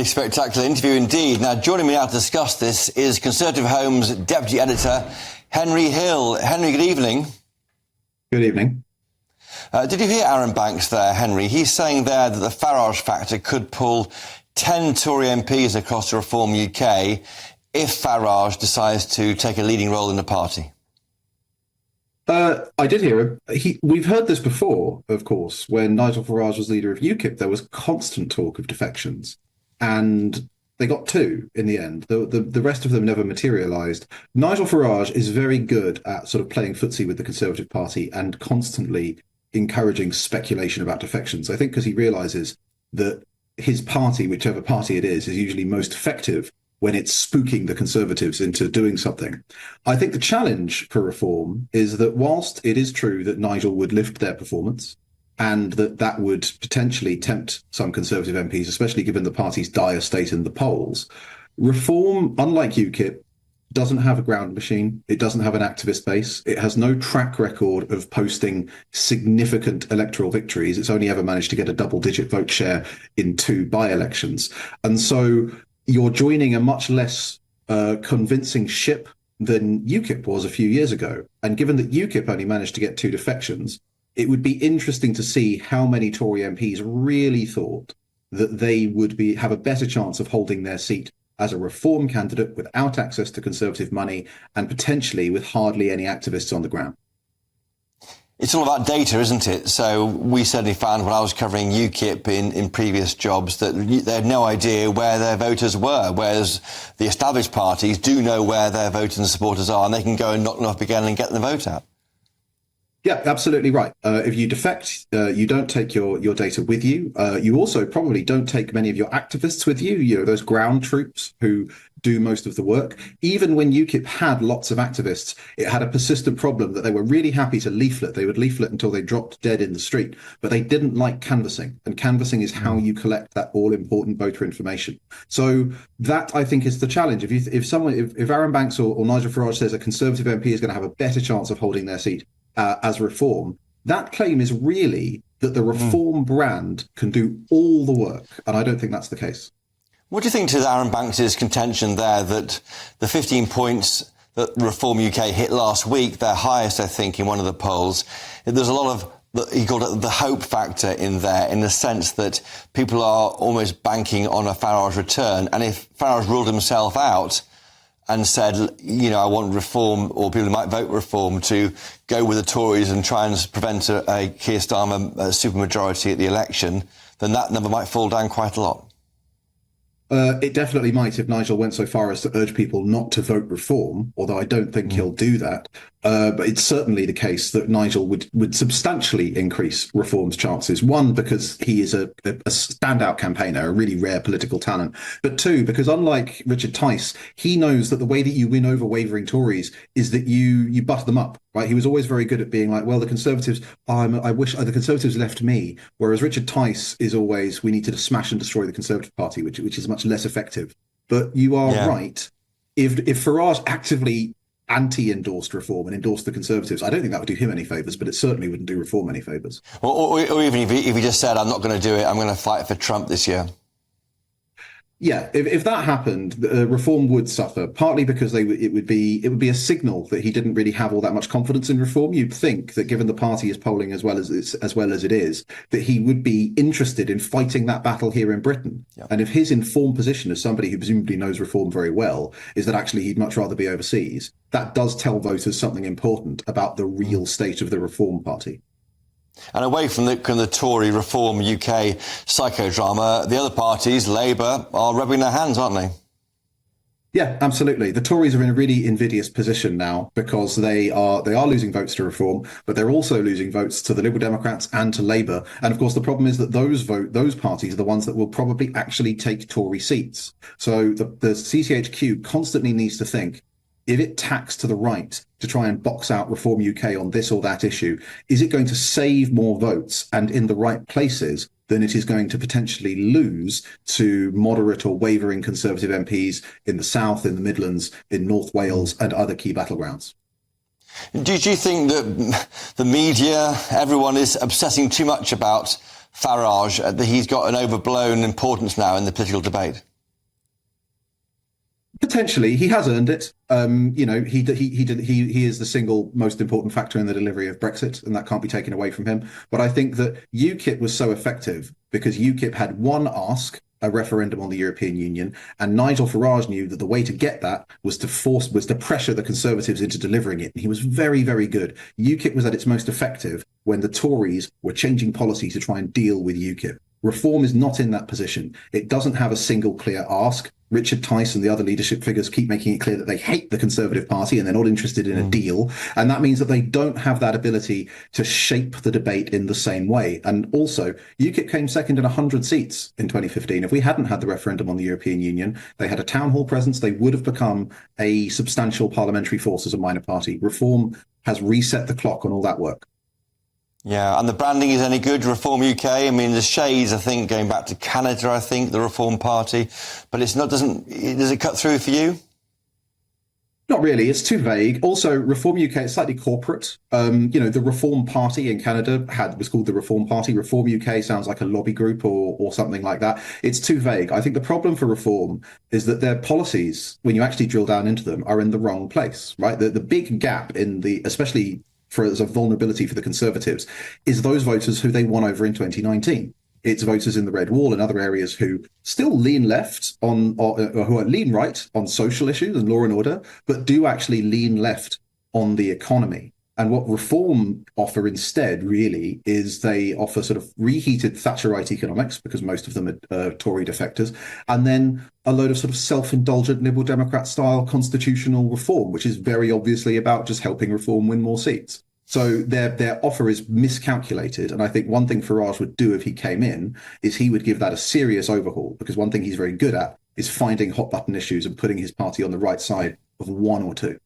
spectacular interview indeed. Now, joining me now to discuss this is Conservative Home's Deputy Editor, Henry Hill. Henry, good evening. Good evening. Did you hear Arron Bank there, Henry? He's saying there that the Farage factor could pull 10 Tory MPs across to Reform UK if Farage decides to take a leading role in the party. I did hear him. We've heard this before, of course. When Nigel Farage was leader of UKIP, there was constant talk of defections, and they got 2 in the end. The rest of them never materialised. Nigel Farage is very good at sort of playing footsie with the Conservative Party and constantly encouraging speculation about defections. I think because he realises that his party, whichever party it is usually most effective when it's spooking the Conservatives into doing something. I think the challenge for Reform is that whilst it is true that Nigel would lift their performance and that would potentially tempt some Conservative MPs, especially given the party's dire state in the polls, Reform, unlike UKIP, doesn't have a ground machine. It doesn't have an activist base. It has no track record of posting significant electoral victories. It's only ever managed to get a double-digit vote share in 2 by-elections. And so you're joining a much less convincing ship than UKIP was a few years ago. And given that UKIP only managed to get 2 defections, it would be interesting to see how many Tory MPs really thought that they would have a better chance of holding their seat as a Reform candidate without access to Conservative money and potentially with hardly any activists on the ground. It's all about data, isn't it? So we certainly found when I was covering UKIP in previous jobs that they had no idea where their voters were, whereas the established parties do know where their voters and supporters are, and they can go and knock them up again and get the vote out. Yeah, absolutely right. If you defect, you don't take your data with you. You also probably don't take many of your activists with you, you know, those ground troops who do most of the work. Even when UKIP had lots of activists, it had a persistent problem that they were really happy to leaflet. They would leaflet until they dropped dead in the street, but they didn't like canvassing. And canvassing is how you collect that all-important voter information. So that, I think, is the challenge. If Arron Banks or Nigel Farage says a Conservative MP is going to have a better chance of holding their seat as Reform, that claim is really that the Reform brand can do all the work, and I don't think that's the case. What do you think to Arron Banks' contention there that the 15 points that Reform UK hit last week, their highest, I think, in one of the polls, there's a lot of, he called it the hope factor in there, in the sense that people are almost banking on a Farage return, and if Farage ruled himself out and said, you know, I want Reform, or people who might vote Reform, to go with the Tories and try and prevent a Keir Starmer supermajority at the election, then that number might fall down quite a lot. It definitely might if Nigel went so far as to urge people not to vote Reform, although I don't think he'll do that. But it's certainly the case that Nigel would substantially increase Reform's chances. 1, because he is a standout campaigner, a really rare political talent. But 2, because unlike Richard Tice, he knows that the way that you win over wavering Tories is that you butter them up. Right? He was always very good at being like, well, the Conservatives, I wish the Conservatives left me. Whereas Richard Tice is always, we need to smash and destroy the Conservative Party, which is much less effective. But you are right. If Farage actively anti-endorsed Reform and endorsed the Conservatives, I don't think that would do him any favours, but it certainly wouldn't do Reform any favours. Or even if he just said, I'm not going to do it, I'm going to fight for Trump this year. Yeah, if that happened, Reform would suffer, partly because it would be a signal that he didn't really have all that much confidence in Reform. You'd think that given the party is polling as well as it is, that he would be interested in fighting that battle here in Britain. Yeah. And if his informed position as somebody who presumably knows Reform very well is that actually he'd much rather be overseas, that does tell voters something important about the real state of the Reform Party. And away from the Tory Reform UK psychodrama, the other parties, Labour, are rubbing their hands, aren't they? Yeah, absolutely. The Tories are in a really invidious position now because they are losing votes to Reform, but they're also losing votes to the Liberal Democrats and to Labour. And of course, the problem is that those parties are the ones that will probably actually take Tory seats. So the CCHQ constantly needs to think, if it tacks to the right to try and box out Reform UK on this or that issue, is it going to save more votes and in the right places than it is going to potentially lose to moderate or wavering Conservative MPs in the South, in the Midlands, in North Wales and other key battlegrounds? Do you think that the media, everyone is obsessing too much about Farage, that he's got an overblown importance now in the political debate? Potentially, he has earned it. He is the single most important factor in the delivery of Brexit, and that can't be taken away from him. But I think that UKIP was so effective because UKIP had one ask, a referendum on the European Union, and Nigel Farage knew that the way to get that was to pressure the Conservatives into delivering it. And he was very, very good. UKIP was at its most effective when the Tories were changing policy to try and deal with UKIP. Reform is not in that position. It doesn't have a single clear ask. Richard Tice and the other leadership figures keep making it clear that they hate the Conservative Party and they're not interested in a deal. And that means that they don't have that ability to shape the debate in the same way. And also, UKIP came second in 100 seats in 2015. If we hadn't had the referendum on the European Union, they had a town hall presence, they would have become a substantial parliamentary force as a minor party. Reform has reset the clock on all that work. Yeah, and the branding is any good, Reform UK? I mean, the shades, I think, going back to Canada, I think, the Reform Party, but does it cut through for you? Not really. It's too vague. Also, Reform UK is slightly corporate. The Reform Party in Canada was called the Reform Party. Reform UK sounds like a lobby group or something like that. It's too vague. I think the problem for Reform is that their policies, when you actually drill down into them, are in the wrong place, right? The big gap especially as a vulnerability for the Conservatives, is those voters who they won over in 2019. It's voters in the Red Wall and other areas who still lean left or who are lean right on social issues and law and order, but do actually lean left on the economy. And what Reform offer instead, really, is they offer sort of reheated Thatcherite economics, because most of them are Tory defectors, and then a load of sort of self-indulgent Liberal Democrat-style constitutional reform, which is very obviously about just helping Reform win more seats. So their offer is miscalculated. And I think one thing Farage would do if he came in is he would give that a serious overhaul, because one thing he's very good at is finding hot button issues and putting his party on the right side of one or two.